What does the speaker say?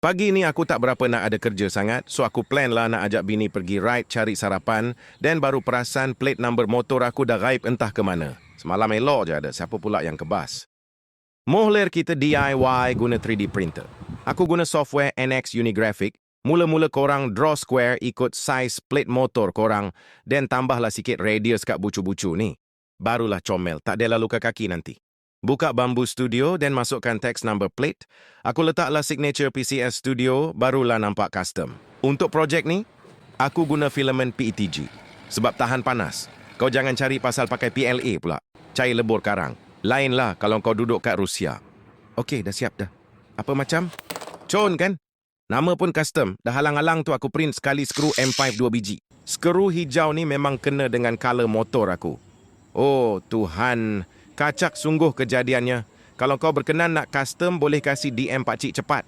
Pagi ni aku tak berapa nak ada kerja sangat, so aku plan lah nak ajak bini pergi ride cari sarapan, dan baru perasan plate number motor aku dah gaib entah ke mana. Semalam elok je ada, siapa pula yang kebas. Mohler kita DIY guna 3D printer. Aku guna software NX Unigraphic. Mula-mula korang draw square ikut size plate motor korang, dan tambahlah sikit radius kat bucu-bucu ni. Barulah comel, tak adalah luka kaki nanti. Buka Bamboo Studio dan masukkan text number plate. Aku letaklah signature PCS Studio, barulah nampak custom. Untuk projek ni, aku guna filament PETG. Sebab tahan panas. Kau jangan cari pasal pakai PLA pula. Cair lebur karang. Lainlah kalau kau duduk kat Rusia. Okey, dah siap dah. Apa macam? Con kan? Nama pun custom. Dah halang-halang tu aku print sekali skru M5 2 biji. Skru hijau ni memang kena dengan color motor aku. Oh, Tuhan. Kacak sungguh kejadiannya. Kalau kau berkenan nak custom, boleh kasih DM Pakcik cepat.